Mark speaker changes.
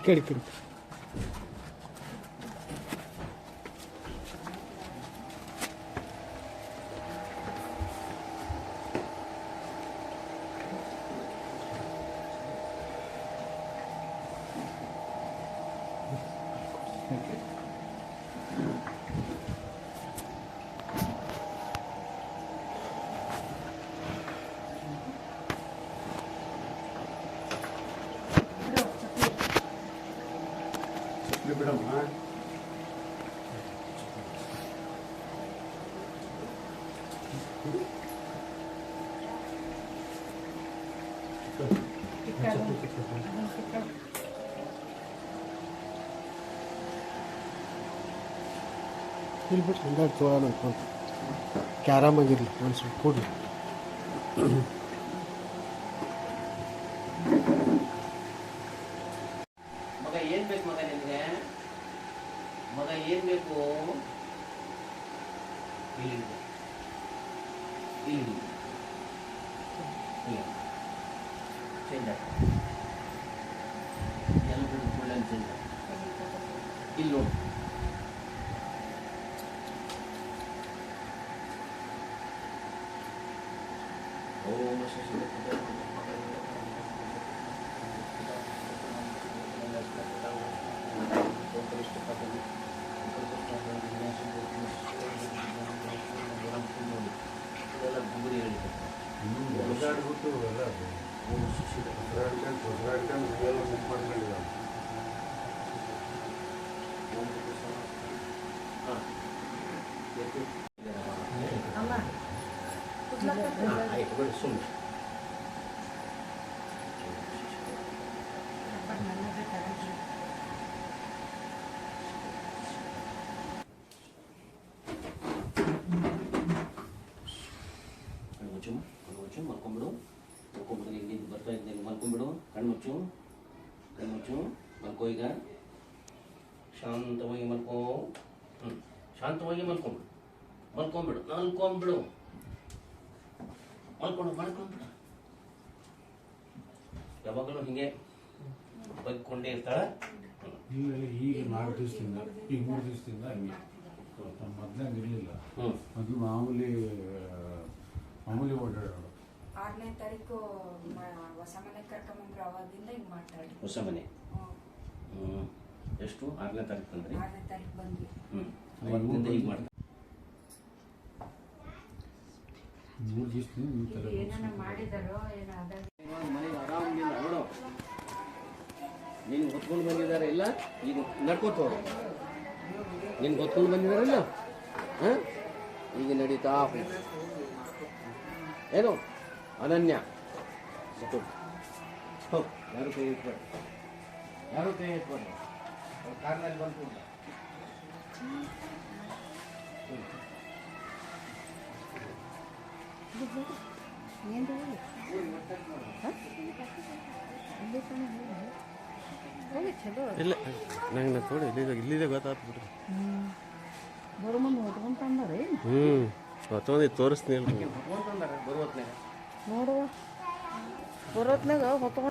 Speaker 1: ಕಡೆ ಕಡೆ
Speaker 2: ಬಿಡಮ್ಮ
Speaker 1: ಇಲ್ಲಿ ಬಿಟ್ಟು ಹಿಂಗಾಗಿ ತೊಗೊಳ ಅನ್ಕೊಂಡು ಕ್ಯಾರಮ್ ಆಗಿರಲಿ ಒಂದು ಸ್ವಲ್ಪ ಕೊಡಲಿ
Speaker 3: ಮಗ ಏನ್ ಬೇಕು ಮಗ ನಿನಗೆ ಮಗ ಏನ್ ಬೇಕು ಇಲ್ಲಿ ಇಲ್ಲಿ ಚೇಂಜ್ ಆಗ್ತದೆ ಎಲ್ಲ ಬಿಡು ಫುಲ್ ಚೇಂಜ್ ಇಲ್ಲಿ ನೋಡು ಓಂ ಇದೆಲ್ಲ ಗುಂಗುರಿ ಹೇಳಿದೆ
Speaker 2: ಹೊಸಾಡ್ಬಿಟ್ಟು ಎಲ್ಲ ಹೊಸಾಡ್ಕೊಂಡು ಎಲ್ಲ ಬುಕ್ ಮಾಡ್ಕೊಂಡಿಲ್ಲ
Speaker 3: ಆಯ್ತು ಬಿಡಿ ಸುಮ್ಮನೆ ಕಣ್ಣು ಮಲ್ಕೊಂಬಿಡು ಇಲ್ಲಿ ಬರ್ತಾ ಇದ್ದೇನೆ ಮಲ್ಕೊಂಬಿಡು ಕಣ್ಮುಚ್ಚು ಮಲ್ಕೋ ಈಗ ಶಾಂತವಾಗಿ ಮಲ್ಕೋ ಶಾಂತವಾಗಿ ಮಲ್ಕೊಂಬಿಡು ಮಲ್ಕೊಂಬಿಡು ಯಾವಾಗಲೂ ಹಿಂಗೆ ಬಗ್ಕೊಂಡೇ ಇರ್ತಾಳೆ
Speaker 2: ಈಗ 4 ದಿವಸದಿಂದ ಈಗ 3 ದಿವಸದಿಂದ ಹಂಗೆ ಮೊದಲಂಗೆ ಇರಲಿಲ್ಲ ಮೊದಲು ಮಾಮೂಲಿ ಓಡಾಡೋದು
Speaker 4: 6ನೇ ತಾರೀಕು ಹೊಸ ಮನೆ ಕರ್ಕೊಂಬಂದ್ರು ಅವಾಗಿಂದ ಹಿಂಗೆ ಮಾಡ್ತಾಳೆ
Speaker 3: ಹೊಸ ಮನೆ ಎಷ್ಟು 6ನೇ ತಾರೀಕು ಬಂದ್ರಿ
Speaker 4: 6ನೇ ತಾರೀಕು ಬಂದ್ವಿ
Speaker 3: ಅವತ್ತಿಂದ ಈಗ ಮಾಡ್ತಾರೆ
Speaker 2: 3 ದಿವಸದಿಂದ
Speaker 4: ಏನಾನ ಮಾಡಿದಾರೋ ಏನೋ ಅದಾಗ
Speaker 3: ಮನೆಗೆ ಆರಾಮಿಲ್ಲ ನೋಡು ನೀನು ಹೊತ್ಕೊಂಡು ಬಂದಿದ್ದಾರೆ ಇಲ್ಲ ಈಗ ನಡ್ಕೋತ ನಿನ್ಗೆ ಹೊತ್ಕೊಂಡು ಬಂದಿದ್ದಾರಲ್ಲ ಹಾಂ ಈಗ ನಡೀತಾ ಏನು ಅನನ್ಯ ಹೋಗಿ ಯಾರು ಕೈ ಇಟ್ಬೇಡಿ ಅವ್ರ ಕಾರ್ನಲ್ಲಿ ಬಂತು
Speaker 1: ಇಲ್ಲ ನಂಗೆ ತೋಡಿ ಇಲ್ಲಿದೆ ಗೊತ್ತಾಗ್ತು ಬಿಡ್ರಿ ಹೊತ್ತೊಂದು ತೋರಿಸ್ತೀನಿ
Speaker 3: ಹೊತ್ಕೊಂತಂದಾರೆ ಬರುವತ್ನಾಗ
Speaker 4: ನೋಡುವ ಬರೋತ್ನಾಗ ಹೊತ್ಕೊಂಡು